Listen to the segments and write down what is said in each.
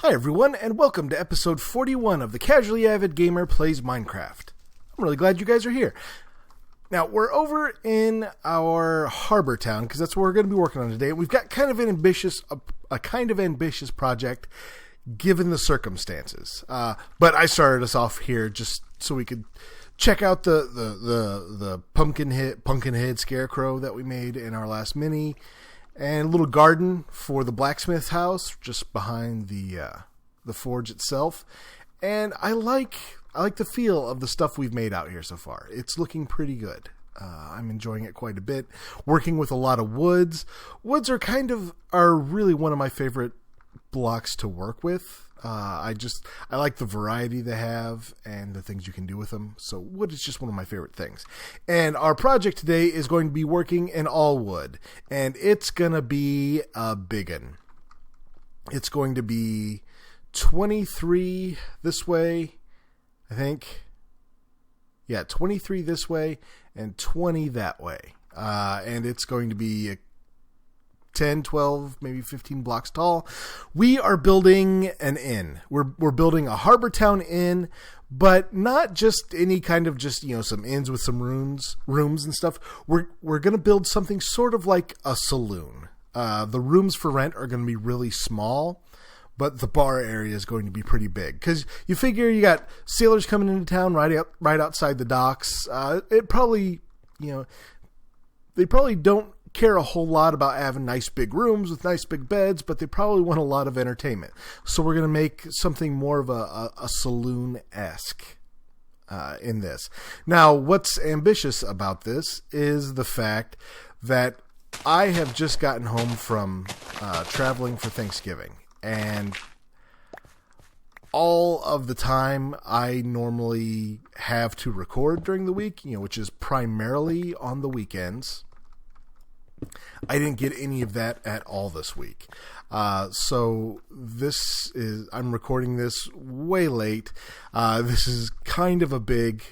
Hi everyone, and welcome to episode 41 of the Casually Avid Gamer Plays Minecraft. I'm really glad you guys are here. Now, we're over in our harbor town, because that's what we're going to be working on today. We've got kind of an ambitious, a kind of ambitious project, given the circumstances. But I started us off here just so we could check out the pumpkin head scarecrow that we made in our last mini. And a little garden for the blacksmith house just behind the forge itself. And I like the feel of the stuff we've made out here so far. It's looking pretty good. I'm enjoying it quite a bit. Working with a lot of woods. Woods are really one of my favorite blocks to work with. I like the variety they have and the things you can do with them. So wood is just one of my favorite things. And our project today is going to be working in all wood. And it's going to be a big one. It's going to be 23 this way, I think. Yeah, 23 this way and 20 that way. And it's going to be 10, 12, maybe 15 blocks tall. We are building an inn. We're building a harbor town inn, but not just any kind of some inns with some rooms and stuff. We're going to build something sort of like a saloon. The rooms for rent are going to be really small, but the bar area is going to be pretty big. Because you figure you got sailors coming into town right outside the docks. They probably don't care a whole lot about having nice big rooms with nice big beds, but they probably want a lot of entertainment. So we're going to make something more of a saloon-esque in this. Now, what's ambitious about this is the fact that I have just gotten home from traveling for Thanksgiving, and all of the time I normally have to record during the week, which is primarily on the weekends. I didn't get any of that at all this week. So I'm recording this way late. This is kind of a big,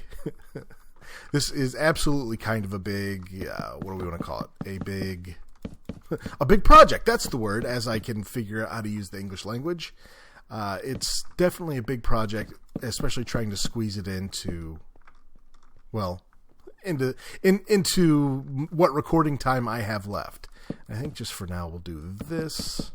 this is absolutely kind of a big, what do we want to call it? A big project. That's the word, as I can figure out how to use the English language. It's definitely a big project, especially trying to squeeze it into what recording time I have left. I think just for now we'll do this.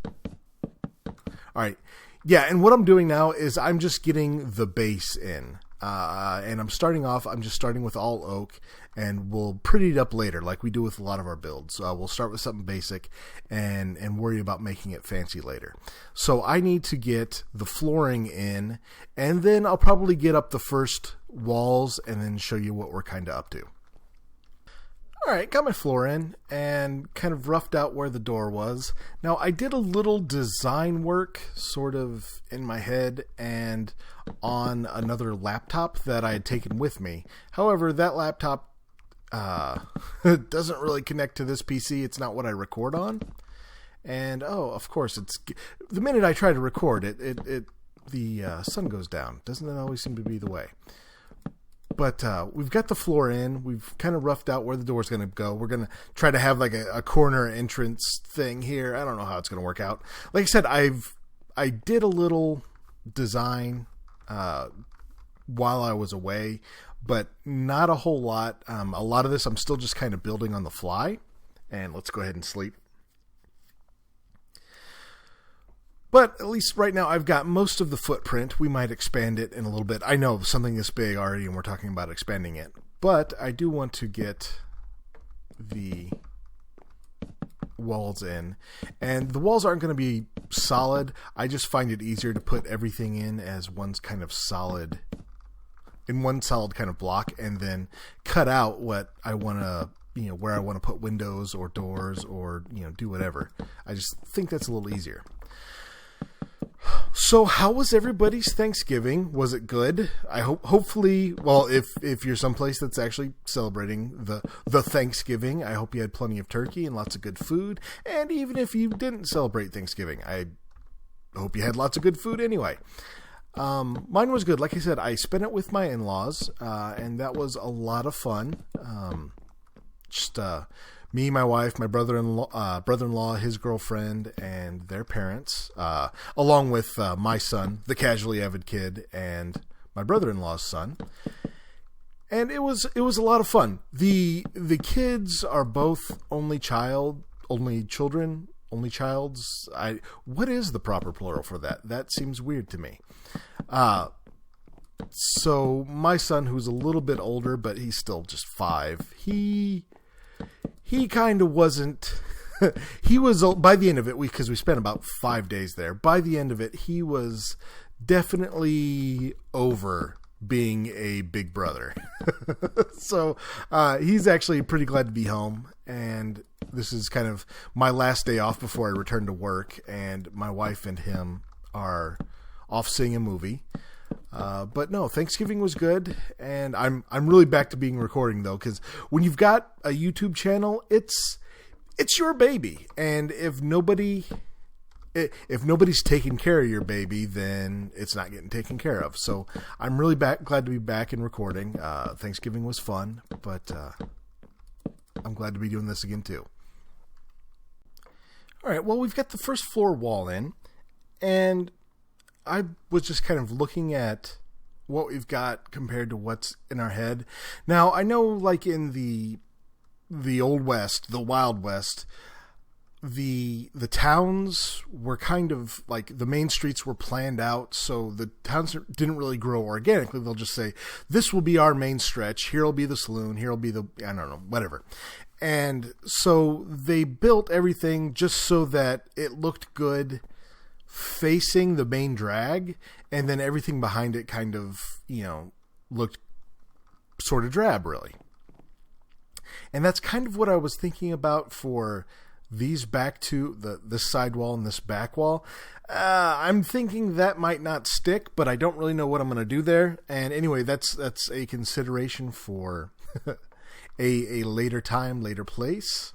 All right. Yeah, and what I'm doing now is I'm just getting the base in. And I'm just starting with all oak, and we'll pretty it up later like we do with a lot of our builds. We'll start with something basic and worry about making it fancy later. So I need to get the flooring in, and then I'll probably get up the first walls and then show you what we're kind of up to. Alright, got my floor in and kind of roughed out where the door was. Now, I did a little design work sort of in my head and on another laptop that I had taken with me. However, that laptop doesn't really connect to this PC. It's not what I record on. And, of course, the minute I try to record the sun goes down. Doesn't that always seem to be the way? But we've got the floor in. We've kind of roughed out where the door's going to go. We're going to try to have like a corner entrance thing here. I don't know how it's going to work out. Like I said, I did a little design while I was away, but not a whole lot. A lot of this I'm still just kind of building on the fly. And let's go ahead and sleep. But at least right now I've got most of the footprint. We might expand it in a little bit. I know something this big already and we're talking about expanding it. But I do want to get the walls in. And the walls aren't going to be solid. I just find it easier to put everything in as one kind of solid kind of block, and then cut out what I want to, where I want to put windows or doors or, do whatever. I just think that's a little easier. So how was everybody's Thanksgiving? Was it good? I hopefully, well, if you're someplace that's actually celebrating the Thanksgiving, I hope you had plenty of turkey and lots of good food. And even if you didn't celebrate Thanksgiving, I hope you had lots of good food anyway. Mine was good. Like I said, I spent it with my in-laws, and that was a lot of fun. me, my wife, my brother-in-law, his girlfriend, and their parents, along with my son, the casually avid kid, and my brother-in-law's son. And it was a lot of fun. The kids are both only childs. What is the proper plural for that? That seems weird to me. So my son, who's a little bit older, but he's still just 5, he kind of wasn't. He was, by the end of it, because we spent about 5 days there. By the end of it, he was definitely over being a big brother. So he's actually pretty glad to be home, and this is kind of my last day off before I return to work, and my wife and him are off seeing a movie. But no, Thanksgiving was good, and I'm really back to being recording though, because when you've got a YouTube channel, it's your baby, and if nobody's taking care of your baby, then it's not getting taken care of. So I'm really glad to be back and recording. Thanksgiving was fun, but I'm glad to be doing this again too. All right, well, we've got the first floor wall in, and I was just kind of looking at what we've got compared to what's in our head. Now, I know, like in the Old West, the Wild West, the towns were kind of like the main streets were planned out, so the towns didn't really grow organically. They'll just say, this will be our main stretch. Here will be the saloon. Here will be the, I don't know, whatever. And so they built everything just so that it looked good facing the main drag, and then everything behind it kind of, looked sort of drab, really. And that's kind of what I was thinking about for these back two, this side wall and this back wall. I'm thinking that might not stick, but I don't really know what I'm going to do there. And anyway, that's a consideration for a later time, later place.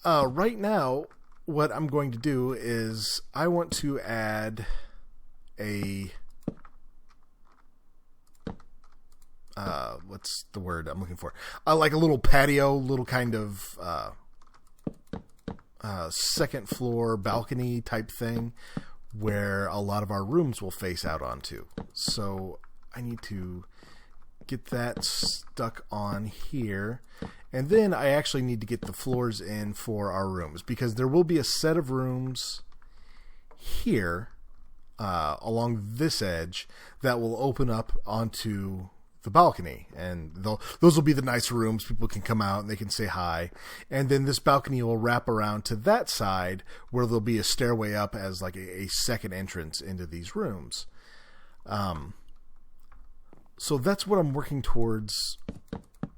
Right now, what I'm going to do is I want to add what's the word I'm looking for? Like a little patio, little kind of second floor balcony type thing where a lot of our rooms will face out onto. So I need to get that stuck on here. And then I actually need to get the floors in for our rooms, because there will be a set of rooms here along this edge that will open up onto the balcony, and those will be the nice rooms. People can come out and they can say hi, and then this balcony will wrap around to that side where there'll be a stairway up as like a second entrance into these rooms. So that's what I'm working towards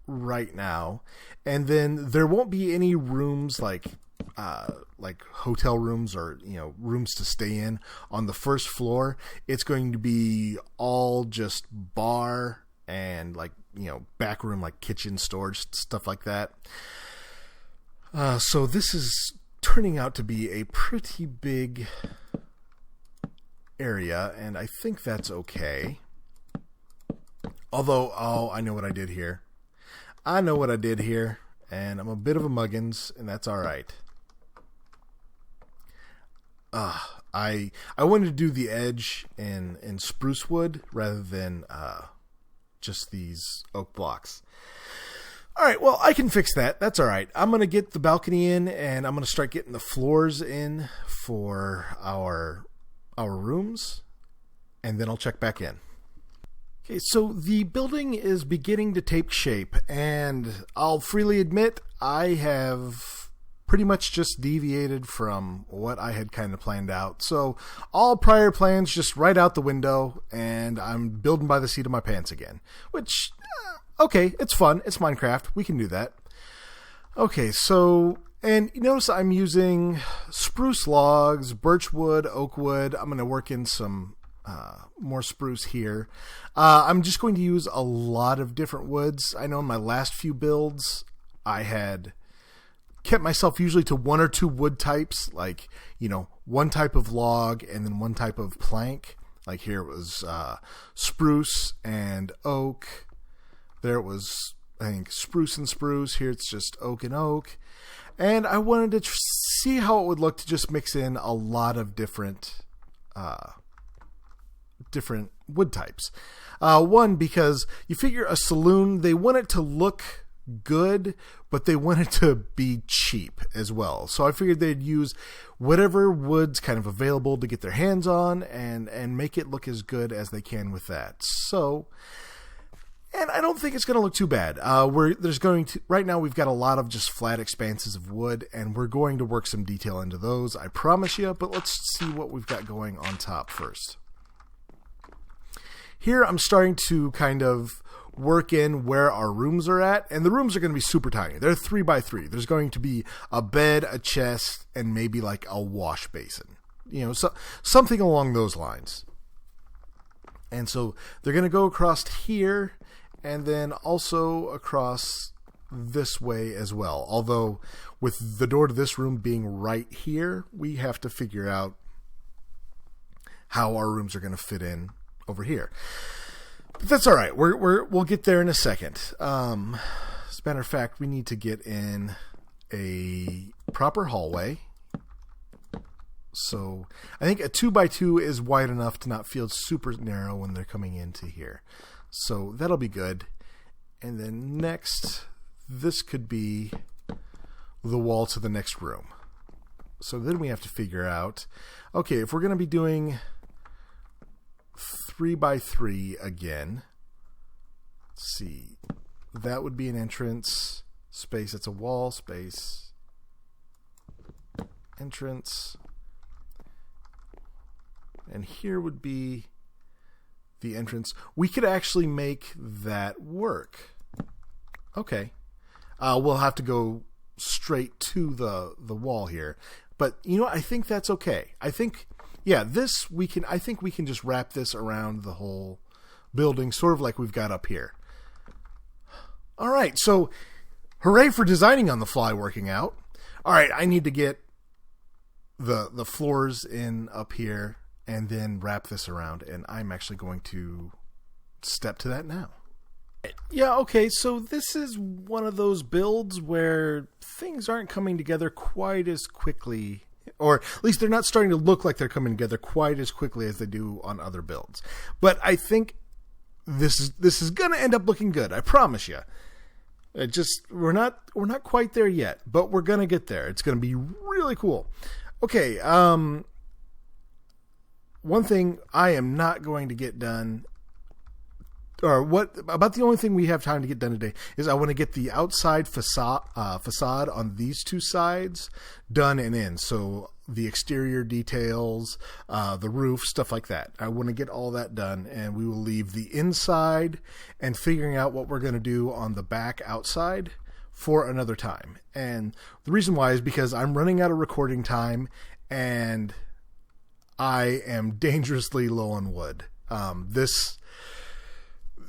right now. And then there won't be any rooms like hotel rooms or rooms to stay in on the first floor. It's going to be all just bar and back room, like kitchen, storage, stuff like that. So this is turning out to be a pretty big area, and I think that's okay. Although, I know what I did here. And I'm a bit of a muggins, and that's all right. I wanted to do the edge in spruce wood rather than just these oak blocks. All right, well, I can fix that. That's all right. I'm going to get the balcony in, and I'm going to start getting the floors in for our rooms, and then I'll check back in. Okay, so the building is beginning to take shape, and I'll freely admit I have pretty much just deviated from what I had kind of planned out. So all prior plans just right out the window, and I'm building by the seat of my pants again. Which, okay, it's fun. It's Minecraft. We can do that. Okay, so, and you notice I'm using spruce logs, birch wood, oak wood. I'm going to work in some more spruce here. I'm just going to use a lot of different woods. I know in my last few builds, I had kept myself usually to one or two wood types, like, one type of log and then one type of plank. Like here it was spruce and oak. There it was I think, spruce and spruce. Here it's just oak and oak. And I wanted to see how it would look to just mix in a lot of different wood types. One, because you figure a saloon, they want it to look good, but they want it to be cheap as well. So I figured they'd use whatever wood's kind of available to get their hands on and make it look as good as they can with that. So, and I don't think it's going to look too bad. Right now we've got a lot of just flat expanses of wood, and we're going to work some detail into those, I promise you, but let's see what we've got going on top first. Here I'm starting to kind of work in where our rooms are at, and the rooms are going to be super tiny. They're 3x3. There's going to be a bed, a chest, and maybe like a wash basin. So something along those lines. And so they're going to go across here and then also across this way as well. Although with the door to this room being right here, we have to figure out how our rooms are going to fit in over here. But that's all right. We'll get there in a second. As a matter of fact, we need to get in a proper hallway. So I think a 2x2 is wide enough to not feel super narrow when they're coming into here. So that'll be good. And then next, this could be the wall to the next room. So then we have to figure out, okay, if we're going to be doing 3x3 again, let's see, that would be an entrance space. It's a wall space, entrance, and here would be the entrance. We could actually make that work. Okay, we'll have to go straight to the wall here, but I think that's okay. I think I think we can just wrap this around the whole building, sort of like we've got up here. All right, so hooray for designing on the fly working out. All right, I need to get the floors in up here and then wrap this around, and I'm actually going to step to that now. Yeah, okay, so this is one of those builds where things aren't coming together quite as quickly, or at least they're not starting to look like they're coming together quite as quickly as they do on other builds. But I think this is going to end up looking good, I promise you. We're not quite there yet, but we're going to get there. It's going to be really cool. Okay, one thing I am not going to get done, or about the only thing we have time to get done today, is I want to get the outside facade on these two sides done and in. So the exterior details, the roof, stuff like that. I want to get all that done, and we will leave the inside and figuring out what we're going to do on the back outside for another time. And the reason why is because I'm running out of recording time, and I am dangerously low on wood.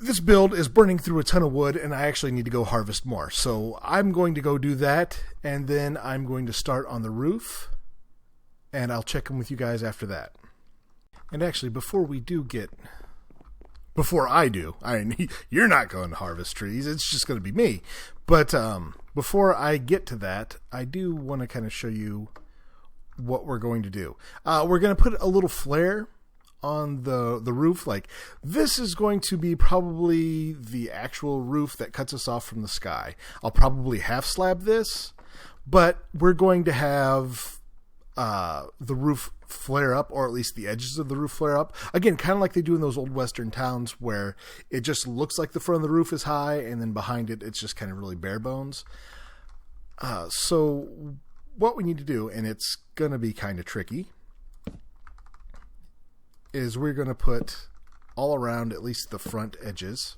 This build is burning through a ton of wood, and I actually need to go harvest more. So I'm going to go do that, and then I'm going to start on the roof, and I'll check in with you guys after that. And actually, before I do, you're not going to harvest trees. It's just going to be me. But before I get to that, I do want to kind of show you what we're going to do. We're going to put a little flare on the roof. Like, this is going to be probably the actual roof that cuts us off from the sky. I'll probably half slab this, but we're going to have the roof flare up, or at least the edges of the roof flare up. Again, kind of like they do in those old western towns where it just looks like the front of the roof is high, and then behind it, it's just kind of really bare bones. So what we need to do, and it's going to be kind of tricky, is we're going to put all around at least the front edges.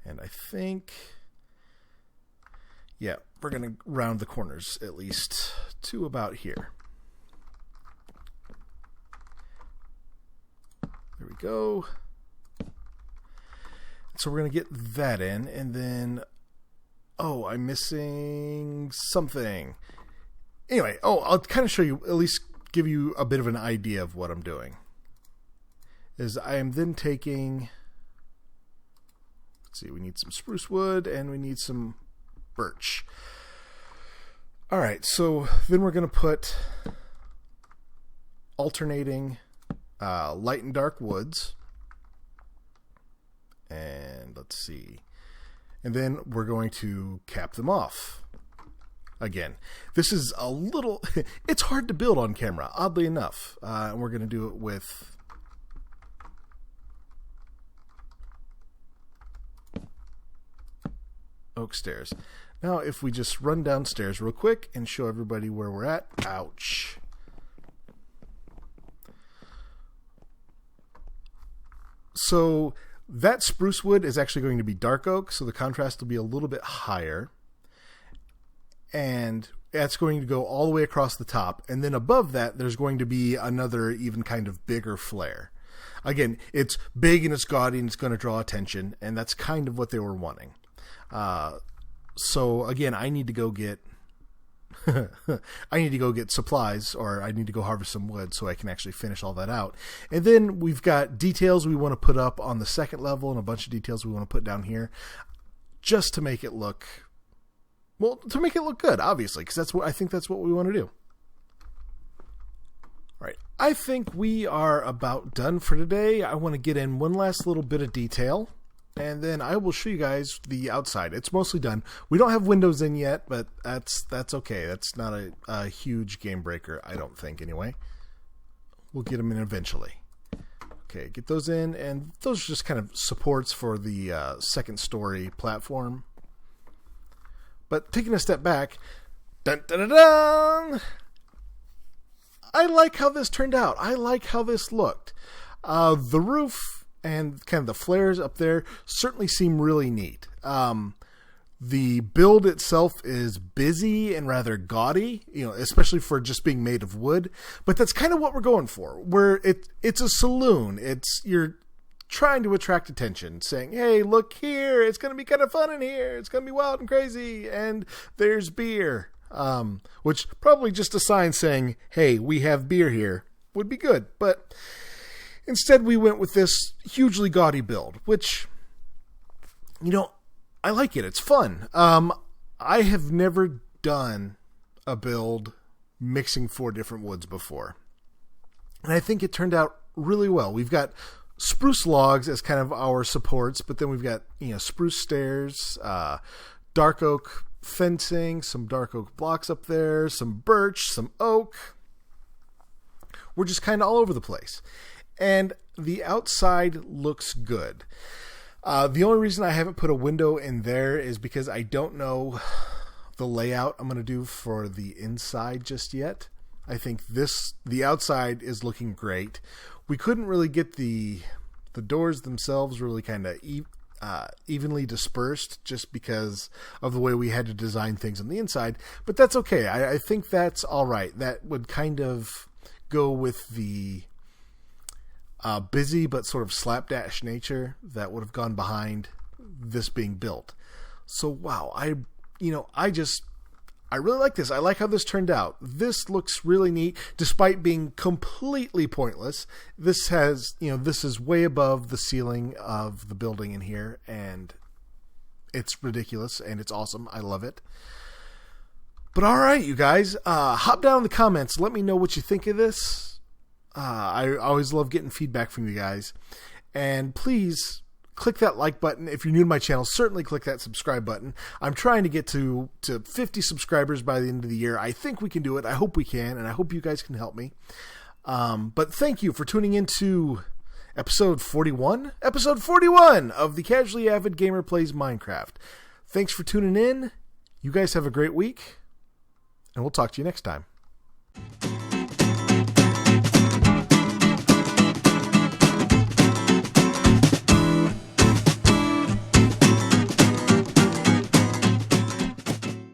And I think, yeah, we're going to round the corners at least to about here. There we go. So we're going to get that in, and then, oh, I'm missing something. Anyway, I'll kind of show you, at least give you a bit of an idea of what I'm doing. Is I am then taking, let's see, we need some spruce wood and we need some birch. All right, so then we're going to put alternating light and dark woods. And let's see. And then we're going to cap them off. Again, this is a little... it's hard to build on camera, oddly enough. And we're going to do it with... oak stairs. Now, if we just run downstairs real quick and show everybody where we're at. Ouch. So... that spruce wood is actually going to be dark oak, so the contrast will be a little bit higher. And that's going to go all the way across the top. And then above that, there's going to be another even kind of bigger flare. Again, it's big and it's gaudy and it's going to draw attention, and that's kind of what they were wanting. So again, I need to go get... I need to go get supplies, or I need to go harvest some wood so I can actually finish all that out. And then we've got details we want to put up on the second level and a bunch of details we want to put down here just to make it look, well, to make it look good, obviously, because I think that's what we want to do. All right. I think we are about done for today. I want to get in one last little bit of detail, and then I will show you guys the outside. It's mostly done. We don't have windows in yet, but that's okay. That's not a huge game breaker, I don't think, anyway. We'll get them in eventually. Okay, get those in, and those are just kind of supports for the second story platform. But taking a step back, dun, dun, dun, dun, I like how this turned out. I like how this looked. The roof and kind of the flares up there certainly seem really neat. The build itself is busy and rather gaudy, especially for just being made of wood. But that's kind of what we're going for. It's a saloon. You're trying to attract attention, saying, "Hey, look here! It's going to be kind of fun in here. It's going to be wild and crazy, and there's beer." Which probably just a sign saying, "Hey, we have beer here," would be good, but. Instead, we went with this hugely gaudy build, which, I like it. It's fun. I have never done a build mixing 4 different woods before. And I think it turned out really well. We've got spruce logs as kind of our supports, but then we've got, spruce stairs, dark oak fencing, some dark oak blocks up there, some birch, some oak. We're just kind of all over the place. And the outside looks good. The only reason I haven't put a window in there is because I don't know the layout I'm going to do for the inside just yet. I think the outside is looking great. We couldn't really get the doors themselves really kind of evenly dispersed just because of the way we had to design things on the inside. But that's okay. I think that's all right. That would kind of go with the... busy but sort of slapdash nature that would have gone behind this being built. So wow, I really like this. I like how this turned out. This looks really neat, despite being completely pointless. This is way above the ceiling of the building in here, and it's ridiculous and it's awesome. I love it. But all right, you guys, hop down in the comments. Let me know what you think of this. I always love getting feedback from you guys. And please click that like button. If you're new to my channel, certainly click that subscribe button. I'm trying to get to 50 subscribers by the end of the year. I think we can do it. I hope we can, and I hope you guys can help me. But thank you for tuning into episode 41? Episode 41 of the Casually Avid Gamer Plays Minecraft. Thanks for tuning in. You guys have a great week, and we'll talk to you next time.